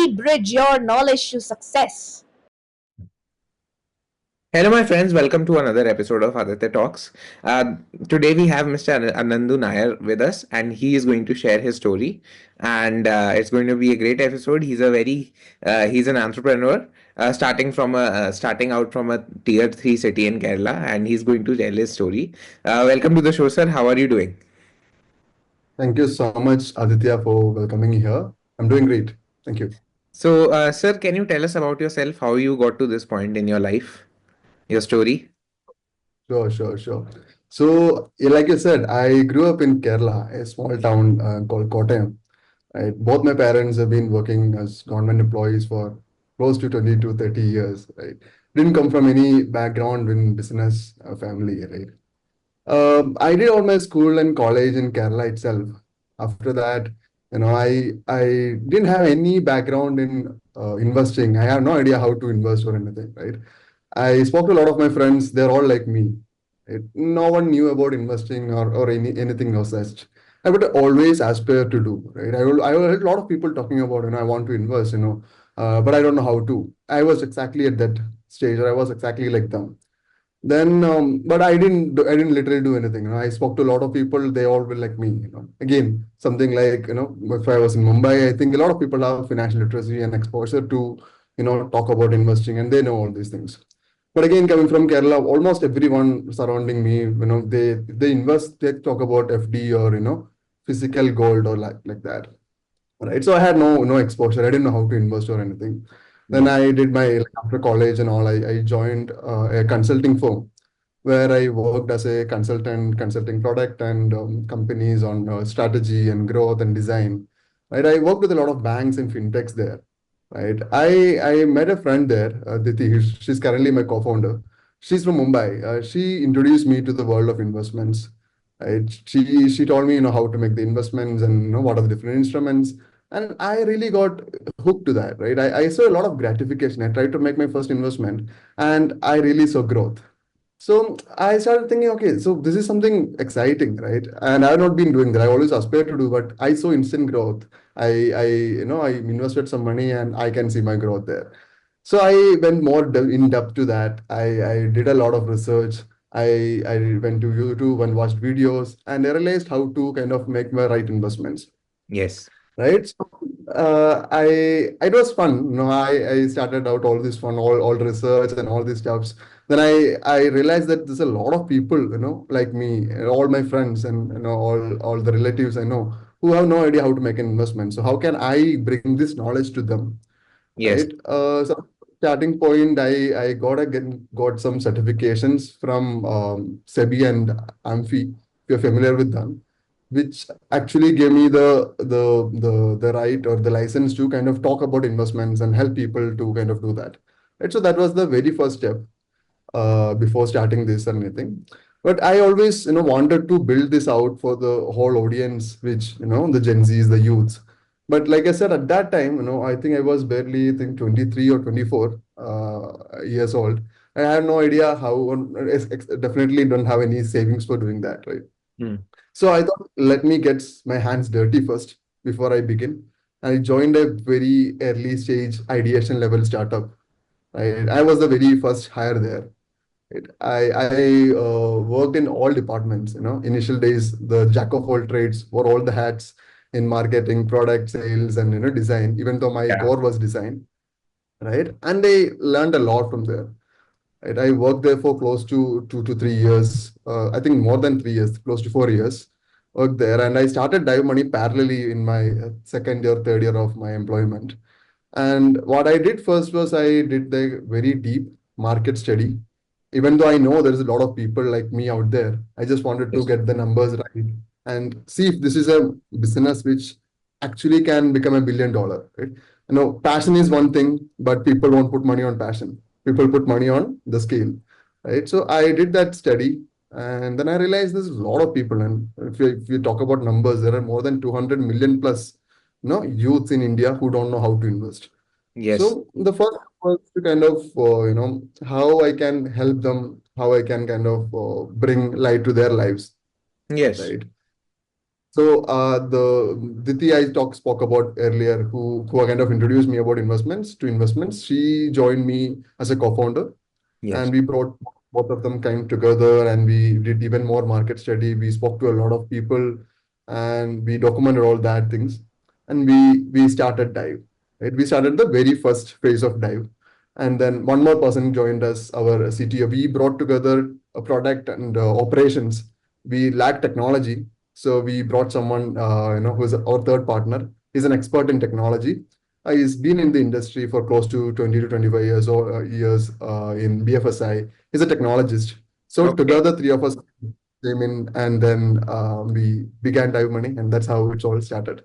we bridge your knowledge to success. Hello, my friends. Welcome to another episode of Aditya Talks. Today we have Mr. Anandu Nair with us, and he is going to share his story. And it's going to be a great episode. He's an entrepreneur, starting out from a tier three city in Kerala, and he's going to tell his story. Welcome to the show, sir. How are you doing? Thank you so much, Aditya, for welcoming me here. I'm doing great. Thank you. So, sir, can you tell us about yourself? How you got to this point in your life? Your story? Sure. So, like you said, I grew up in Kerala, a small town called Kottayam. Right? Both my parents have been working as government employees for close to 20 to 30 years. Right? Didn't come from any background in business family. Right? I did all my school and college in Kerala itself. After that, I didn't have any background in investing. I have no idea how to invest or anything, right? I spoke to a lot of my friends. They're all like me. Right? No one knew about investing or anything of such. I would always aspire to do, right? I heard a lot of people talking about, I want to invest, but I don't know how to. I was exactly at that stage, or I was exactly like them. Then, but I didn't literally do anything. I spoke to a lot of people. They all were like me. Again, something like, if I was in Mumbai, I think a lot of people have financial literacy and exposure to, talk about investing, and they know all these things. But again, coming from Kerala, almost everyone surrounding me, they invest, they talk about FD or, physical gold or like that. Right. So I had no exposure. I didn't know how to invest or anything. Then Yes. I did my, like, after college and all, I joined a consulting firm where I worked as a consultant, consulting product and companies on strategy and growth and design. Right. I worked with a lot of banks and fintechs there. Right. I met a friend there, Diti. She's currently my co-founder. She's from Mumbai. She introduced me to the world of investments. Right. She told me, how to make the investments and what are the different instruments. And I really got hooked to that, right? I saw a lot of gratification. I tried to make my first investment and I really saw growth. So I started thinking, okay, so this is something exciting, right? And I've not been doing that. I always aspired to do, but I saw instant growth. I invested some money and I can see my growth there. So I went more in depth to that. I did a lot of research. I went to YouTube and watched videos, and I realized how to kind of make my right investments, Yes. right? So, I it was fun. I started out all this fun, all research and all these stuffs. Then I realized that there's a lot of people, like me, all my friends and all the relatives I know who have no idea how to make an investment. So how can I bring this knowledge to them, Yes. right? So starting point, got some certifications from SEBI and AMFI, if you're familiar with them, which actually gave me the right or the license to kind of talk about investments and help people to kind of do that. Right. So that was the very first step before starting this or anything. But I always, wanted to build this out for the whole audience, which, the Gen Zs, the youths. But like I said, at that time, I think I was barely, I think, 23 or 24 years old. I had no idea how, definitely don't have any savings for doing that, right? Hmm. So I thought, let me get my hands dirty first before I begin. I joined a very early stage ideation level startup. I was the very first hire there. Right. I worked in all departments. Initial days, the jack of all trades, wore all the hats in marketing, product sales, and design. Even though my Yeah. core was design, right? And I learned a lot from there. Right. I worked there for close to 2 to 3 years. I think more than 3 years, close to 4 years. Worked there, and I started Dive Money parallelly in my second year, third year of my employment. And what I did first was I did the very deep market study. Even though I know there's a lot of people like me out there, I just wanted to Yes. get the numbers right and see if this is a business which actually can become $1 billion. Right? Passion is one thing, but people won't put money on passion. People put money on the scale. Right. So I did that study, and then I realized there's a lot of people. And if you talk about numbers, there are more than 200 million plus youth in India who don't know how to invest. Yes. So the first was to kind of how I can help them, how I can kind of bring light to their lives, Yes. right? So the Diti I spoke about earlier, who kind of introduced me about investments. She joined me as a co-founder, Yes. and we brought both of them came together, and we did even more market study. We spoke to a lot of people, and we documented all that things, and we started Dive. Right, we started the very first phase of Dive, and then one more person joined us, our CTO. We brought together a product and operations. We lacked technology, so we brought someone, who is our third partner. He's an expert in technology. He's been in the industry for close to 20 to 25 years or years in BFSI. He's a technologist. So Okay. together, three of us came in, and then we began Dive Money, and that's how it's all started.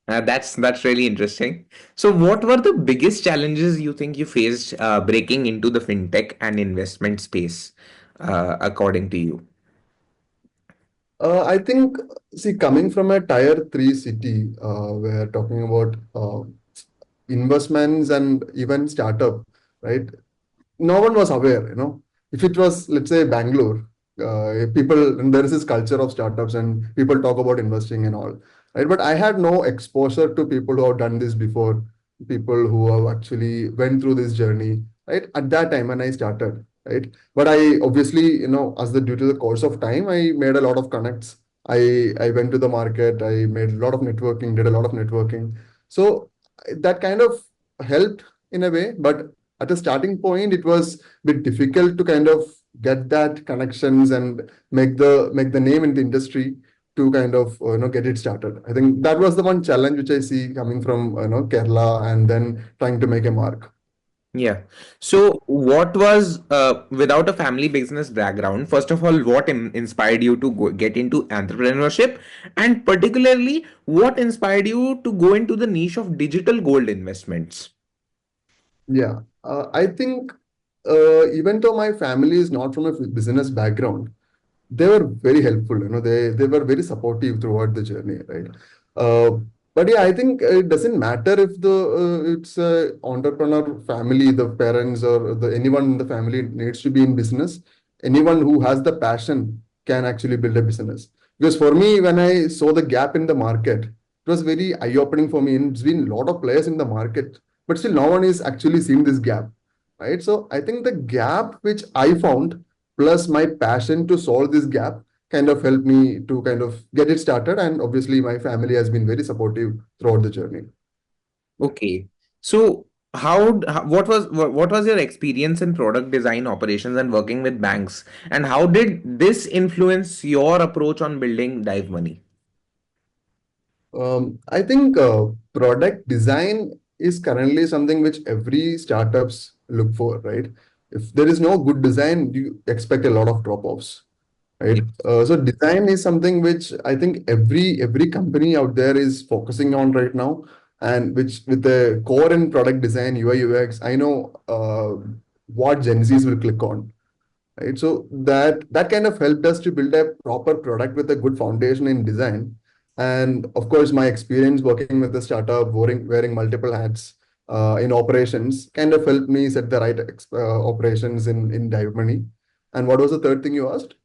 That's really interesting. So, what were the biggest challenges you think you faced breaking into the fintech and investment space, according to you? I think, see, coming from a tier three city, we're talking about investments and even startup, right? No one was aware, if it was, let's say, Bangalore, people, and there is this culture of startups and people talk about investing and all, right? But I had no exposure to people who have done this before, people who have actually went through this journey, right? At that time when I started, right? But I obviously, as the due to the course of time, I made a lot of connects. I went to the market, I made a lot of networking, did a lot of networking. So that kind of helped in a way, but at a starting point, it was a bit difficult to kind of get that connections and make the name in the industry to kind of get it started. I think that was the one challenge which I see coming from Kerala and then trying to make a mark. Yeah. So, what was, without a family business background, first of all, what inspired you to get into entrepreneurship? And particularly, what inspired you to go into the niche of digital gold investments? Yeah, I think even though my family is not from a business background, they were very helpful. They were very supportive throughout the journey, right? Uh, but yeah, I think it doesn't matter if the it's a entrepreneur family, the parents or the anyone in the family needs to be in business. Anyone who has the passion can actually build a business. Because for me, when I saw the gap in the market, it was very eye-opening for me. And it's been a lot of players in the market, but still no one is actually seeing this gap, right? So I think the gap which I found plus my passion to solve this gap kind of helped me to kind of get it started, and obviously my family has been very supportive throughout the journey. Okay. So, what was your experience in product design operations and working with banks? And how did this influence your approach on building Dive Money? I think product design is currently something which every startups look for, right? If there is no good design, you expect a lot of drop-offs, right? So design is something which I think every company out there is focusing on right now, and which with the core in product design, UI UX, I know what Gen Zs will click on, right? So that kind of helped us to build a proper product with a good foundation in design. And of course, my experience working with the startup, wearing multiple hats in operations, kind of helped me set the right operations in Dive Money. And what was the third thing you asked?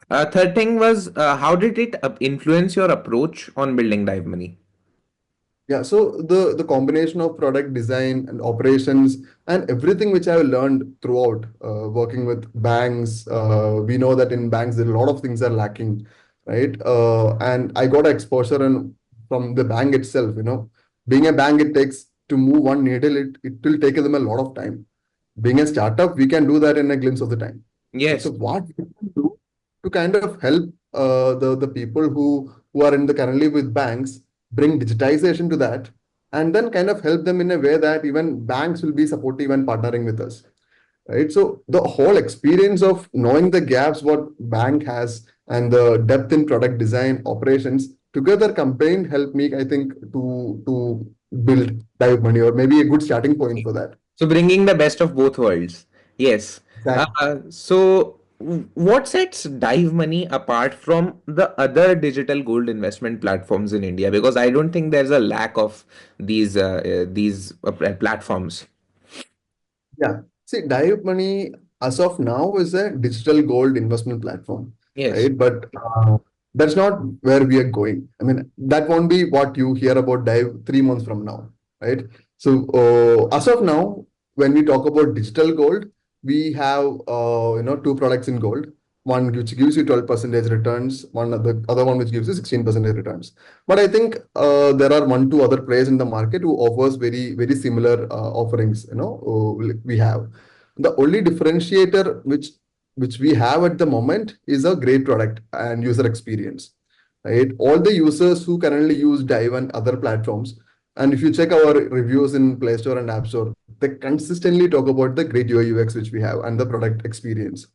Third thing was, how did it influence your approach on building Dive Money? Yeah, so the combination of product design and operations and everything which I've learned throughout working with banks, we know that in banks there are a lot of things are lacking, right? And I got exposure from the bank itself. Being a bank, it takes to move one needle, it will take them a lot of time. Being a startup, we can do that in a glimpse of the time. Right? So Yes. what we can do to kind of help the people who are in the currently with banks bring digitization to that, and then kind of help them in a way that even banks will be supportive and partnering with us, right? So the whole experience of knowing the gaps what bank has and the depth in product design operations together combined help me, I think, to build Dive Money, or maybe a good starting point for that. So bringing the best of both worlds. Yes. Exactly. So what sets Dive Money apart from the other digital gold investment platforms in India? Because I don't think there's a lack of these platforms. Yeah. See, Dive Money as of now is a digital gold investment platform, Yes. right? But That's not where we are going. I mean, that won't be what you hear about Dive 3 months from now, right? So, as of now, when we talk about digital gold, we have two products in gold. One which gives you 12% returns, other one which gives you 16% returns. But I think there are one, two other players in the market who offers very, very similar offerings. We have the only differentiator which we have at the moment is a great product and user experience, right? All the users who currently use Dive and other platforms, and if you check our reviews in Play Store and App Store, they consistently talk about the great UI UX which we have and the product experience,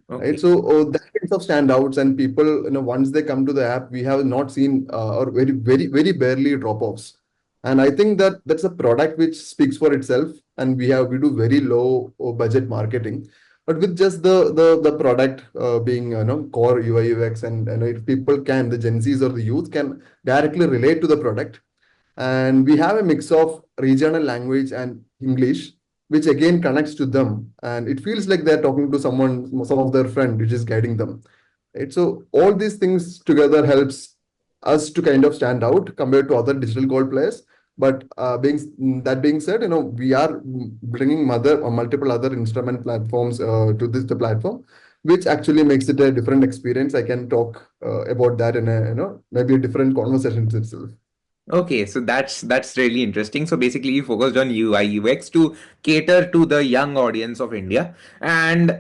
right? Okay. So that kinds of standouts, and people, once they come to the app, we have not seen or very, very, very barely drop offs. And I think that that's a product which speaks for itself, and we do very low budget marketing. But with just the product being core UI UX, and if people can, the Gen Zs or the youth can directly relate to the product, and we have a mix of regional language and English, which again connects to them, and it feels like they're talking to some of their friend, which is guiding them, right? So all these things together helps us to kind of stand out compared to other digital gold players. But being said, we are bringing multiple other instrument platforms to this the platform, which actually makes it a different experience. I can talk about that in a maybe a different conversation itself. Okay, so that's really interesting. So basically, you focused on UI UX to cater to the young audience of India. And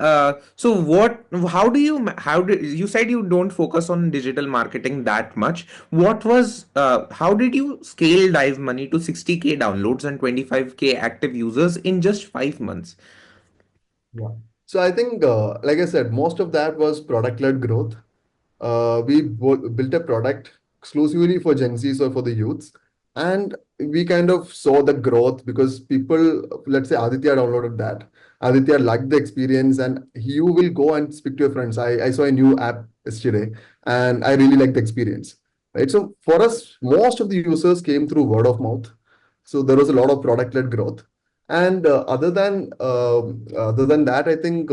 so what? How do you said you don't focus on digital marketing that much? What was? How did you scale Dive Money to 60K downloads and 25K active users in just 5 months? Yeah. So I think, like I said, most of that was product-led growth. We built a product exclusively for Gen Zs or for the youths, and we kind of saw the growth because people, let's say Aditya downloaded that. Aditya liked the experience, and you will go and speak to your friends. I saw a new app yesterday, and I really like the experience. Right. So for us, most of the users came through word of mouth. So there was a lot of product-led growth. And other than that, I think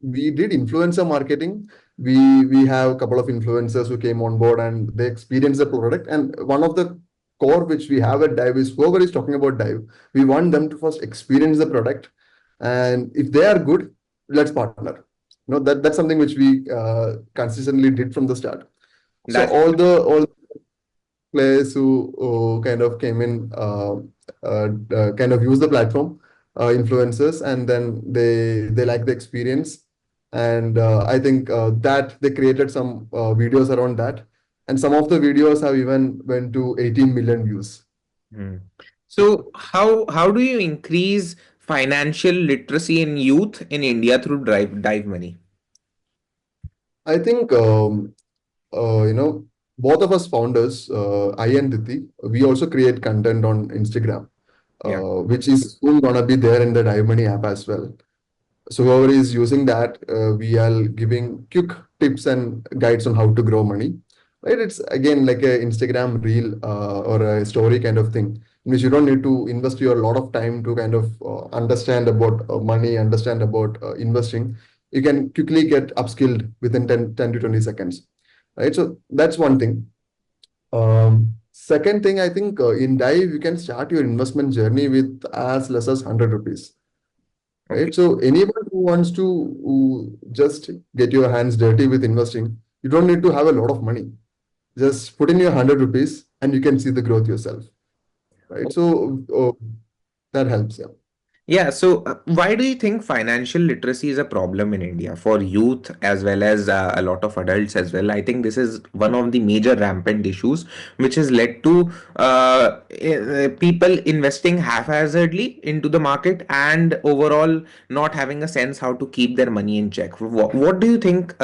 we did influencer marketing. We have a couple of influencers who came on board and they experienced the product. And one of the core which we have at Dive is whoever is talking about Dive, we want them to first experience the product. And if they are good, let's partner. That's something which we consistently did from the start. So That's all players who kind of came in, kind of use the platform, influencers, and then they like the experience, and I think that they created some videos around that, and some of the videos have even went to 18 million views. Hmm. So how do you increase financial literacy in youth in India through Dive Money? I think both of us founders, I and Diti, we also create content on Instagram, Yeah. which is soon gonna be there in the Dive Money app as well. So whoever is using that, we are giving quick tips and guides on how to grow money. Right? It's again like a Instagram reel or a story kind of thing, in which you don't need to invest your lot of time to kind of understand about money, understand about investing. You can quickly get upskilled within 10 to 20 seconds. Right? So that's one thing. Second thing, I think in Dive, you can start your investment journey with as less as 100 rupees. Okay. Right. So anyone who wants to just get your hands dirty with investing, you don't need to have a lot of money. Just put in your 100 rupees and you can see the growth yourself. Right. So that helps. Yeah. Yeah, so why do you think financial literacy is a problem in India for youth as well as a lot of adults as well? I think this is one of the major rampant issues which has led to people investing haphazardly into the market and overall not having a sense how to keep their money in check. What do you think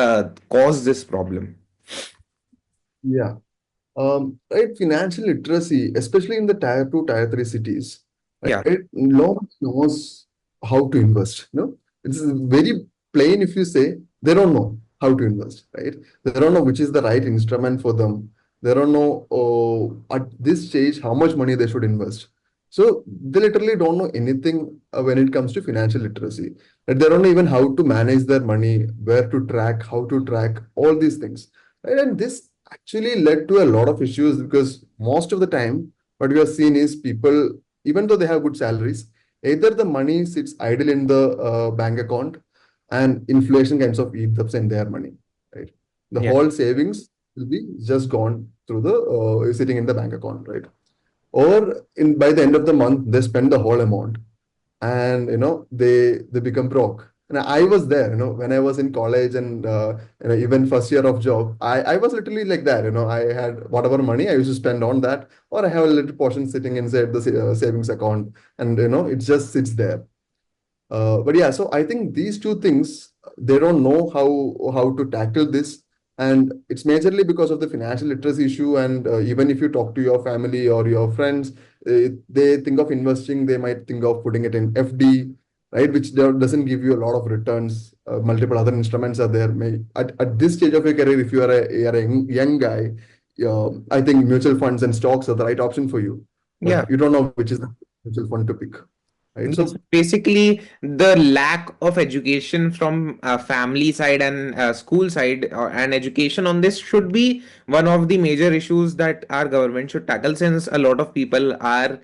caused this problem? Yeah. Right, financial literacy, especially in the tier two, tier three cities, Yeah. right? No one knows how to invest. It's very plain if you say they don't know how to invest, right? They don't know which is the right instrument for them. They don't know at this stage how much money they should invest. So they literally don't know anything when it comes to financial literacy. Right? They don't know even how to manage their money, where to track, how to track, all these things. Right? And this actually led to a lot of issues because most of the time, what we have seen is people, even though they have good salaries, either the money sits idle in the bank account and inflation kinds of eats up in their money, right? The Yeah. whole savings will be just gone through the sitting in the bank account, right? Or in by the end of the month, they spend the whole amount and they become broke. And I was there, when I was in college and even first year of job, I was literally like that. I had whatever money I used to spend on that, or I have a little portion sitting inside the savings account, and it just sits there. But yeah, so I think these two things, they don't know how to tackle this, and it's majorly because of the financial literacy issue. And even if you talk to your family or your friends, they think of investing, they might think of putting it in FD, right, which doesn't give you a lot of returns. Multiple other instruments are there. At this stage of your career, if you are a young guy, I think mutual funds and stocks are the right option for you, Yeah. but you don't know which is the mutual fund to pick, right? Yes, So basically the lack of education from family side and school side, and education on this should be one of the major issues that our government should tackle, since a lot of people are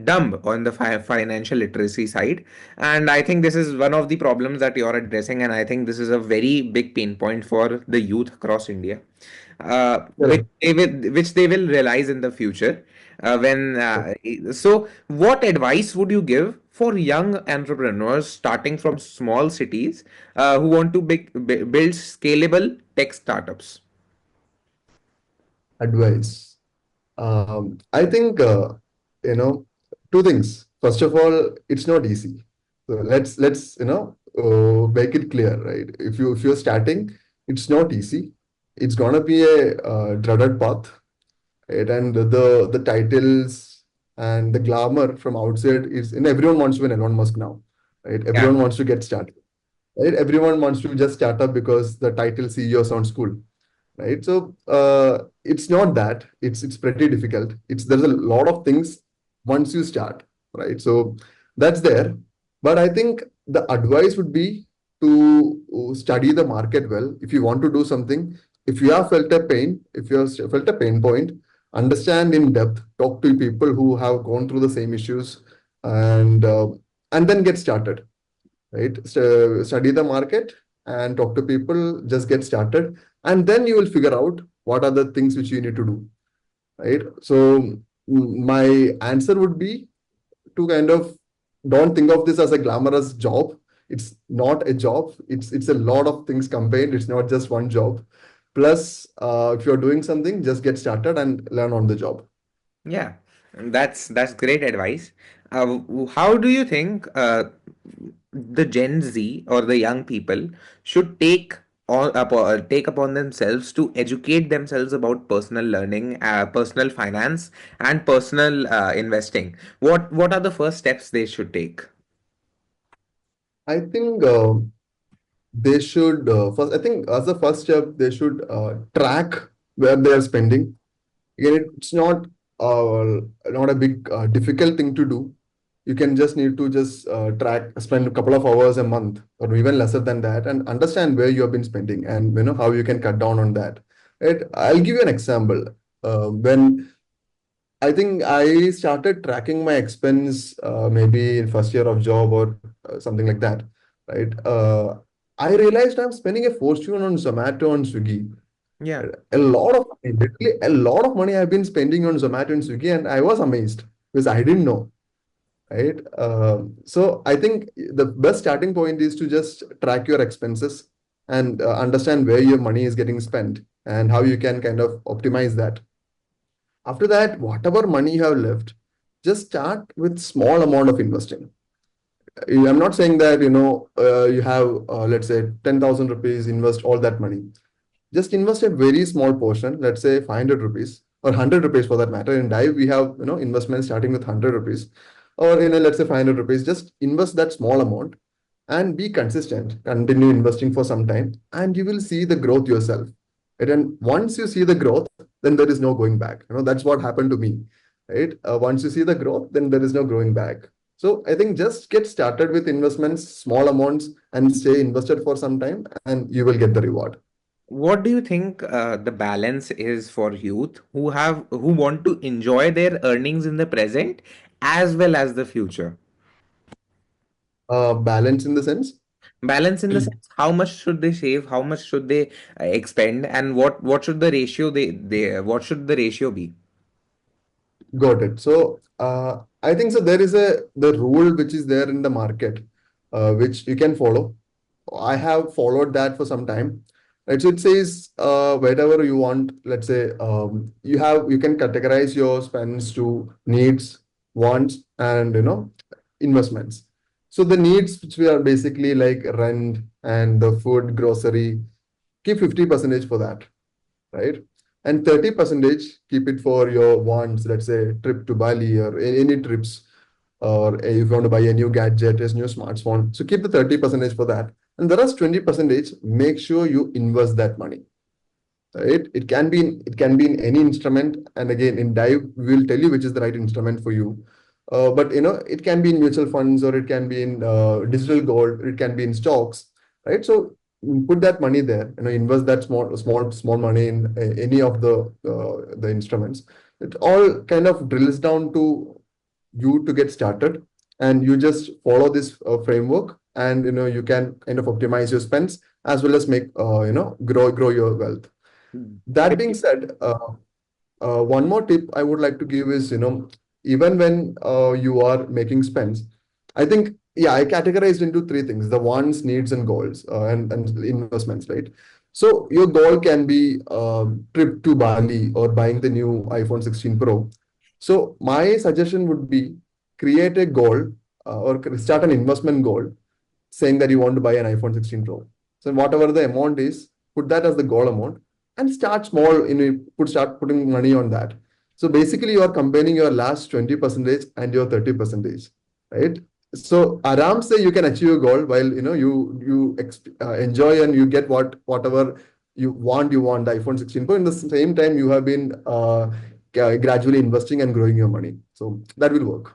dumb on the financial literacy side. And I think this is one of the problems that you're addressing, and I think this is a very big pain point for the youth across India, correct. which they will realize in the future. When so, what advice would you give for young entrepreneurs starting from small cities who want to build scalable tech startups? Advice. I think two things. First of all, it's not easy. So let's make it clear, right? If you're starting, it's not easy. It's gonna be a dreaded path, right? And the titles and the glamour from outside is, and everyone wants to be an Elon Musk now, right? Yeah. Everyone wants to get started, right? Everyone wants to just start up because the title CEO sounds cool, right? So it's not that, it's pretty difficult. There's a lot of things once you start, right? So that's there. But I think the advice would be to study the market well. If you want to do something, if you have felt a pain, if you have felt a pain point, understand in depth, talk to people who have gone through the same issues, and then get started, right? So study the market and talk to people, just get started, and then you will figure out what are the things which you need to do, right? So my answer would be to kind of don't think of this as a glamorous job. It's not a job. It's a lot of things combined. It's not just one job. Plus, if you're doing something, just get started and learn on the job. Yeah, that's great advice. How do you think the Gen Z or the young people should take upon themselves to educate themselves about personal learning, personal finance, and personal investing? What are the first steps they should take? I think they should first. I think as a first step, they should track where they are spending. Again, it's not a big difficult thing to do. You can just need to just spend a couple of hours a month or even lesser than that, and understand where you have been spending, and how you can cut down on that. Right? I'll give you an example. When I think I started tracking my expense maybe in first year of job or something like that, right? I realized I'm spending a fortune on Zomato and Swiggy. Yeah. A lot of money, literally a lot of money I've been spending on Zomato and Swiggy, and I was amazed because I didn't know, right? So I think the best starting point is to just track your expenses and understand where your money is getting spent and how you can kind of optimize that. After that, whatever money you have left, just start with small amount of investing. I'm not saying that you have let's say 10,000 rupees, invest all that money. Just invest a very small portion, let's say 500 rupees or 100 rupees for that matter. In Dive, we have investments starting with 100 rupees, or let's say 500 rupees. Just invest that small amount and be consistent. Continue investing for some time, and you will see the growth yourself. Right? And once you see the growth, then there is no going back. That's what happened to me. Right? Once you see the growth, then there is no going back. So I think just get started with investments, small amounts, and stay invested for some time, and you will get the reward. What do you think the balance is for youth who want to enjoy their earnings in the present as well as the future? Balance in the sense. Balance in the sense, how much should they save, how much should they expend, and what should the ratio they what should the ratio be? Got it. So I think so. There is a the rule which is there in the market, which you can follow. I have followed that for some time. Right. So it says whatever you want. Let's say you can categorize your spends to needs, wants, and investments. So the needs, which we are basically like rent and the food, grocery, keep 50 percentage for that, right? And 30 percentage keep it for your wants, let's say trip to Bali or any trips, or if you want to buy a new gadget, a new smartphone. So keep the 30 percentage for that. And the rest 20 percentage, make sure you invest that money. Right? It can be in any instrument. And again, in dive, we will tell you which is the right instrument for you. But it can be in mutual funds, or it can be in digital gold, or it can be in stocks, right? So put that money there. Invest that small money in any of the instruments. It all kind of drills down to you to get started, and you just follow this framework, and you can kind of optimize your spends as well as make grow your wealth. That being Very- said, one more tip I would like to give is, even when you are making spends, I think, yeah, I categorized into three things: the wants, needs, and goals, and investments, right? So your goal can be trip to Bali or buying the new iPhone 16 Pro. So my suggestion would be create a goal, or start an investment goal saying that you want to buy an iPhone 16 Pro. So whatever the amount is, put that as the goal amount and start small. Start putting money on that. So basically, you are comparing your last 20 percentage and your 30 percentage, right? So Aram say you can achieve a goal while you enjoy and you get whatever you want. You want the iPhone 16 Pro. In the same time, you have been gradually investing and growing your money. So that will work.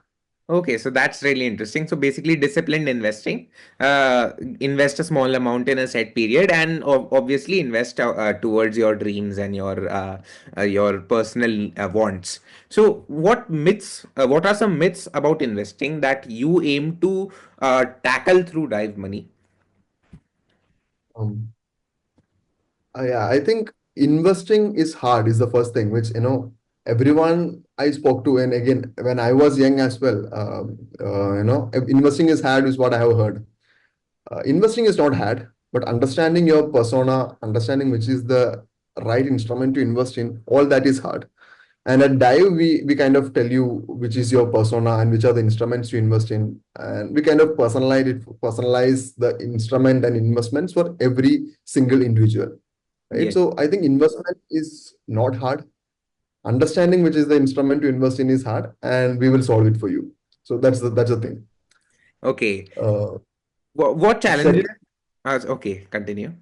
Okay, so that's really interesting. So basically, disciplined investing, invest a small amount in a set period, and obviously invest towards your dreams and your personal wants. So, what are some myths about investing that you aim to tackle through Dive Money? Um, yeah, I think investing is hard is the first thing, which everyone I spoke to, and again when I was young as well, investing is hard is what I have heard. Investing is not hard, but understanding your persona, understanding which is the right instrument to invest in, all that is hard. And at Dive, we kind of tell you which is your persona and which are the instruments to invest in, and we kind of personalize the instrument and investments for every single individual, right? Yes. So I think investment is not hard. Understanding which is the instrument to invest in is hard, and we will solve it for you. So that's the thing. Okay. Uh, What challenges? second, Okay, continue.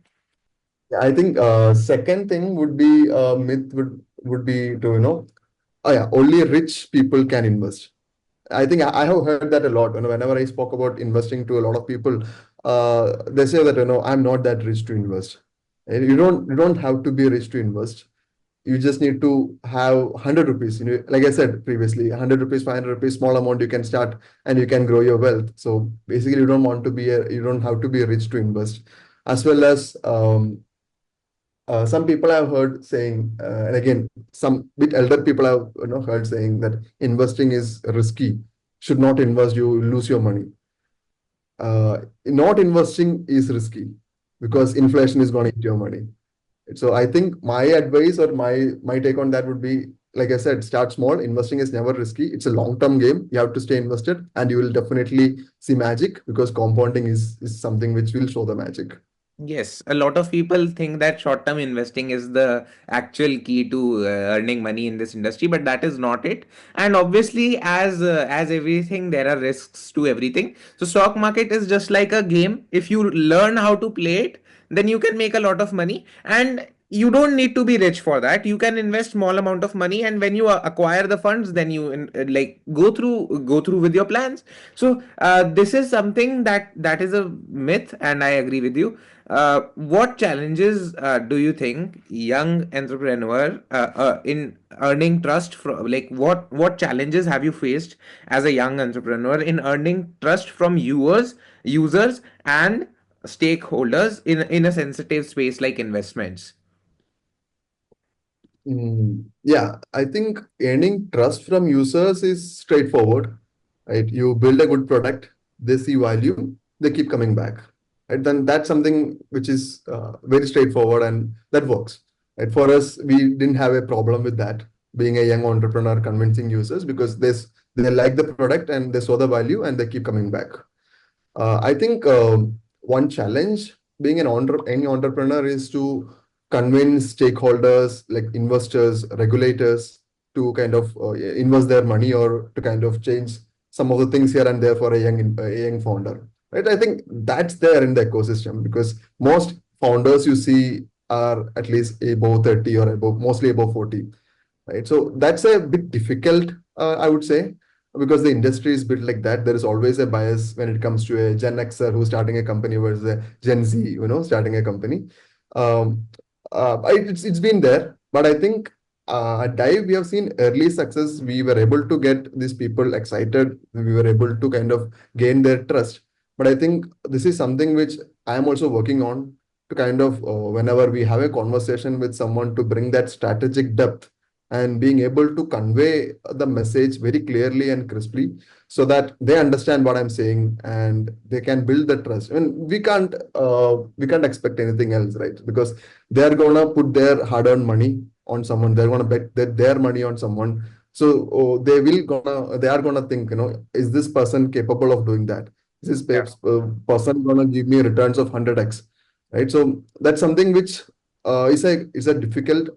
I think second thing would be myth would be to oh yeah, only rich people can invest. I think I have heard that a lot. Whenever I spoke about investing to a lot of people, they say that I'm not that rich to invest. And you don't have to be rich to invest. You just need to have 100 rupees. Like I said previously, 100 rupees, 500 rupees, small amount you can start, and you can grow your wealth. So basically, you don't have to be rich to invest, as well as some people I've heard saying, and again, some bit elder people have heard saying that investing is risky. Should not invest, you will lose your money. Not investing is risky because inflation is going to eat your money. So I think my advice or my take on that would be, like I said, start small. Investing is never risky. It's a long-term game. You have to stay invested, and you will definitely see magic because compounding is something which will show the magic. Yes, a lot of people think that short-term investing is the actual key to earning money in this industry, but that is not it. And obviously, as everything, there are risks to everything. So stock market is just like a game. If you learn how to play it, then you can make a lot of money. And you don't need to be rich for that. You can invest small amount of money, and when you acquire the funds, then you like go through with your plans. So this is something that is a myth, and I agree with you. What challenges do you think young entrepreneur in earning trust from, like what challenges have you faced as a young entrepreneur in earning trust from users and stakeholders in a sensitive space like investments? Yeah, I think earning trust from users is straightforward, right? You build a good product, they see value, they keep coming back, right? Then that's something which is very straightforward and that works, right? For us, we didn't have a problem with that, being a young entrepreneur convincing users because they like the product and they saw the value and they keep coming back. I think one challenge being any entrepreneur is to convince stakeholders like investors, regulators to kind of invest their money or to kind of change some of the things here and there for a young founder. Right? I think that's there in the ecosystem because most founders you see are at least above 30 or above, mostly above 40, right? So that's a bit difficult, I would say, because the industry is built like that. There is always a bias when it comes to a Gen Xer who's starting a company versus a Gen Z, starting a company. Um, it's been there, but I think at Dive we have seen early success. We were able to get these people excited. We were able to kind of gain their trust. But I think this is something which I am also working on to kind of whenever we have a conversation with someone to bring that strategic depth and being able to convey the message very clearly and crisply so that they understand what I'm saying and they can build the trust. I mean, we can't expect anything else, right? Because they're gonna put their hard-earned money on someone. They're gonna bet their money on someone. So they are gonna think, is this person capable of doing that? Is Yeah. this person gonna give me returns of 100x, right? So that's something which is a difficult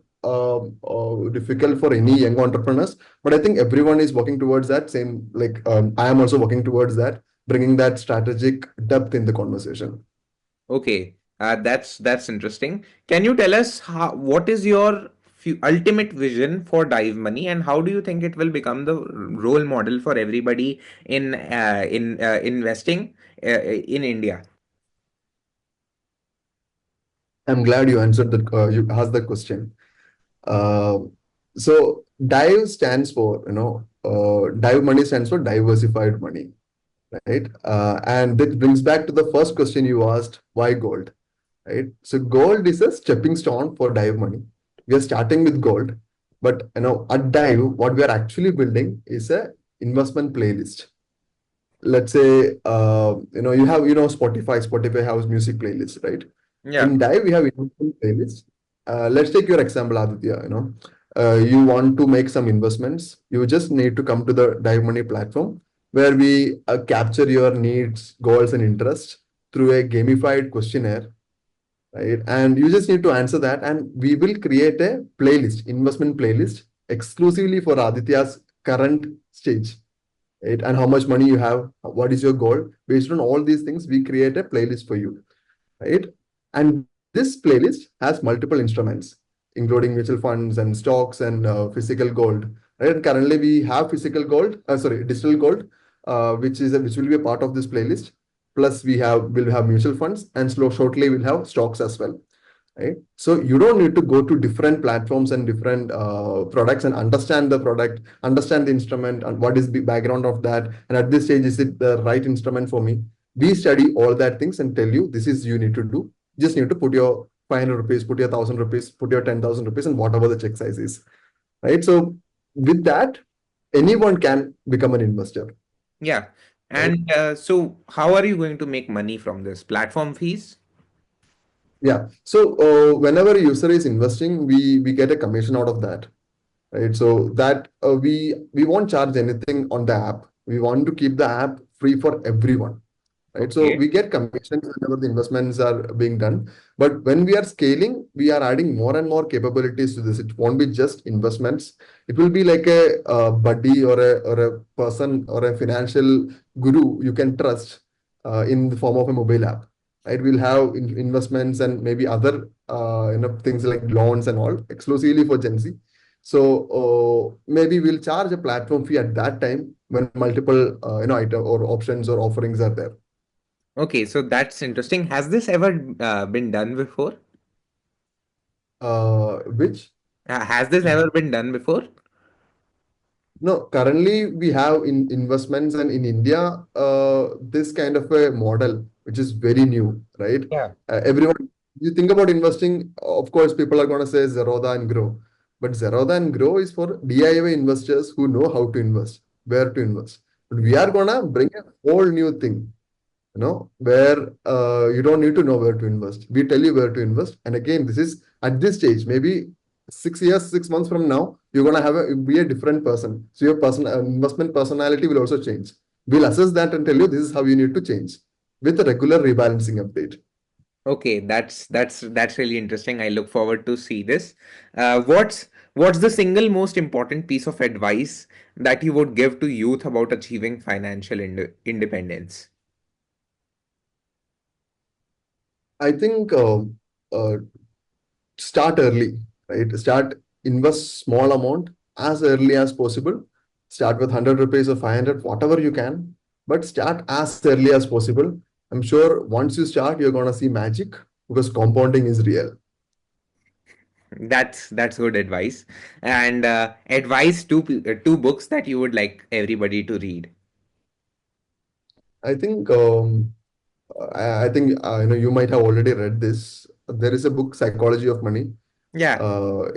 for any young entrepreneurs, but I think everyone is working towards that same, like I am also working towards that, bringing that strategic depth in the conversation. Okay, that's interesting. Can you tell us what is your ultimate vision for Dive Money, and how do you think it will become the role model for everybody in investing in India? I'm glad you answered that, you asked the question. uh, so dive stands for, dive money stands for diversified money, right? And that brings back to the first question you asked, why gold, right? So gold is a stepping stone for Dive money. We are starting with gold, but at Dive, what we are actually building is a investment playlist. Let's say, you have, Spotify has music playlist, right? Yeah. In Dive, we have investment playlist. Let's take your example, Aditya. You want to make some investments. You just need to come to the Dive Money platform where we capture your needs, goals, and interests through a gamified questionnaire, right? And you just need to answer that, and we will create a playlist, investment playlist, exclusively for Aditya's current stage, right? And how much money you have, what is your goal. Based on all these things, we create a playlist for you, right? And this playlist has multiple instruments, including mutual funds and stocks and physical gold, right? Currently, we have physical gold, sorry, digital gold, which will be a part of this playlist. Plus, will have mutual funds, and shortly we'll have stocks as well, right? So you don't need to go to different platforms and different products and understand the product, understand the instrument, and what is the background of that. And at this stage, is it the right instrument for me? We study all that things and tell you this is you need to do. Just need to put your 500 rupees, put your 1,000 rupees, put your 10,000 rupees, and whatever the check size is, right? So with that, anyone can become an investor, Yeah. right? And so, how are you going to make money from this? Platform fees? Yeah. So whenever a user is investing, we get a commission out of that, right? So that we won't charge anything on the app. We want to keep the app free for everyone, right? So Okay. we get commissions whenever the investments are being done. But when we are scaling, we are adding more and more capabilities to this. It won't be just investments. It will be like a buddy or a person or a financial guru you can trust in the form of a mobile app. right? We'll have investments and maybe other things like loans and all exclusively for Gen Z. So maybe we'll charge a platform fee at that time when multiple item or options or offerings are there. Okay, so that's interesting. Has this ever been done before? Which Has this ever been done before? No, currently we have in investments and in India, this kind of a model, which is very new, right? Yeah. Everyone, you think about investing, of course, people are going to say Zerodha and Grow. But Zerodha and Grow is for DIY investors who know how to invest, where to invest. But we are going to bring a whole new thing, where you don't need to know where to invest. We tell you where to invest. And again, this is at this stage, maybe 6 years, 6 months from now, you're gonna be a different person. So your investment personality will also change. We'll assess that and tell you this is how you need to change with a regular rebalancing update. Okay, that's really interesting. I look forward to see this. What's the single most important piece of advice that you would give to youth about achieving financial independence? I think uh, start early, right? Start invest small amount as early as possible. Start with 100 rupees or 500, whatever you can, but start as early as possible. I'm sure once you start, you're gonna see magic because compounding is real. That's good advice. And advice two books that you would like everybody to read. I think I think you might have already read this. There is a book, Psychology of Money. Yeah, Uh,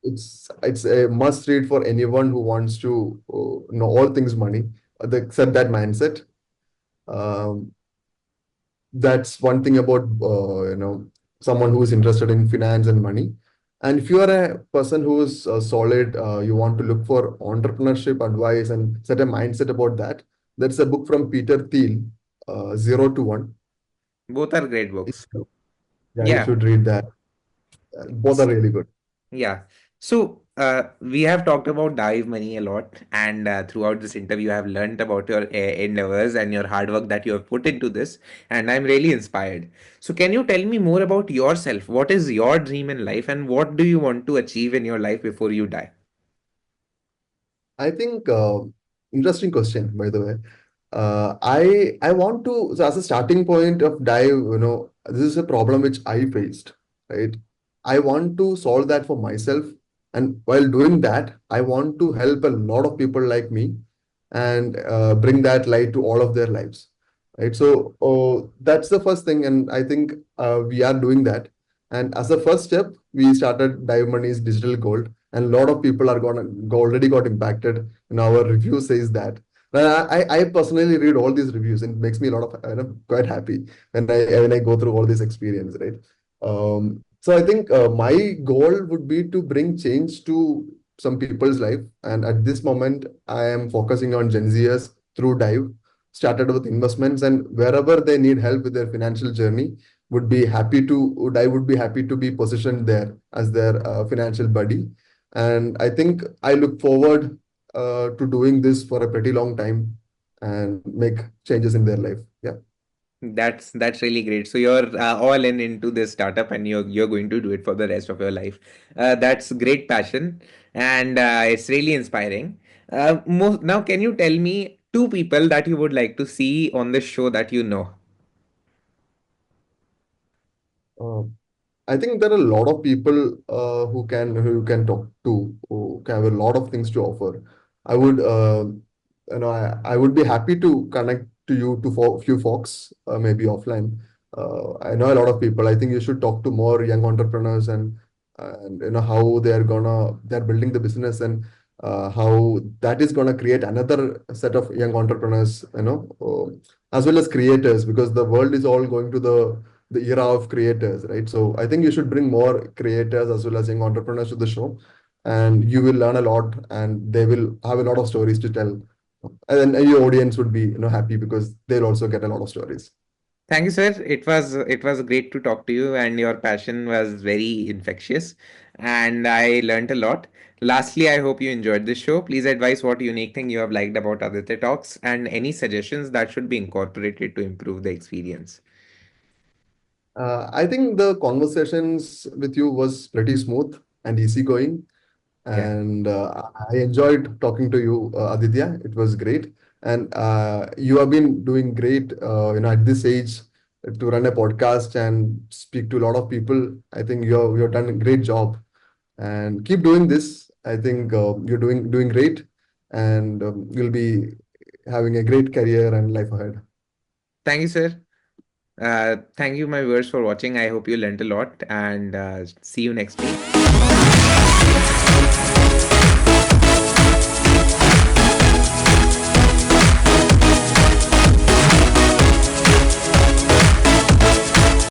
it's a must read for anyone who wants to know all things money, except that mindset. Um, that's one thing about someone who is interested in finance and money. And if you are a person who is solid, you want to look for entrepreneurship advice and set a mindset about that. That's a book from Peter Thiel, Zero to One. both are great books. Yeah, you Yeah. should read that. Both are really good. Yeah. So we have talked about dive money a lot, and throughout this interview, I have learned about your endeavors and your hard work that you have put into this, and I'm really inspired. So, can you tell me more about yourself? What is your dream in life, and what do you want to achieve in your life before you die? I think interesting question, by the way. I want to, so as a starting point of dive, this is a problem which I faced, right? I want to solve that for myself, and while doing that, I want to help a lot of people like me and bring that light to all of their lives, right? So that's the first thing, and I think we are doing that. And as a first step, we started Dive Money's digital gold, and a lot of people are gonna already got impacted. And our review says that. I personally read all these reviews, and it makes me a lot of quite happy when I go through all this experience, right? So I think my goal would be to bring change to some people's life, and at this moment, I am focusing on Gen Zers through Dive. Started with investments, and wherever they need help with their financial journey, I would be happy to be positioned there as their financial buddy. And I think I look forward to doing this for a pretty long time and make changes in their life. Yeah. That's really great. So you're all in into this startup, and you're going to do it for the rest of your life. That's great passion, and it's really inspiring. Now, can you tell me two people that you would like to see on this show that you know? Uh, I think there are a lot of people who can talk to, who can have a lot of things to offer. I would I would be happy to connect to you to few folks maybe offline. I know a lot of people. I think you should talk to more young entrepreneurs and how they're building the business and how that is gonna create another set of young entrepreneurs. As well as creators, because the world is all going to the era of creators, right? So I think you should bring more creators as well as young entrepreneurs to the show, and you will learn a lot, and they will have a lot of stories to tell. And then your audience would be, happy because they'll also get a lot of stories. Thank you, sir. It was great to talk to you, and your passion was very infectious, and I learned a lot. Lastly, I hope you enjoyed this show. Please advise what unique thing you have liked about Aditya Talks, and any suggestions that should be incorporated to improve the experience. I think the conversations with you was pretty smooth and easygoing, Yeah. and I enjoyed talking to you, Aditya. It was great, and you have been doing great. At this age, to run a podcast and speak to a lot of people. I think you have done a great job, and keep doing this. I think you're doing great, and you'll be having a great career and life ahead. Thank you, sir. Thank you, my viewers, for watching. I hope you learned a lot, and see you next week.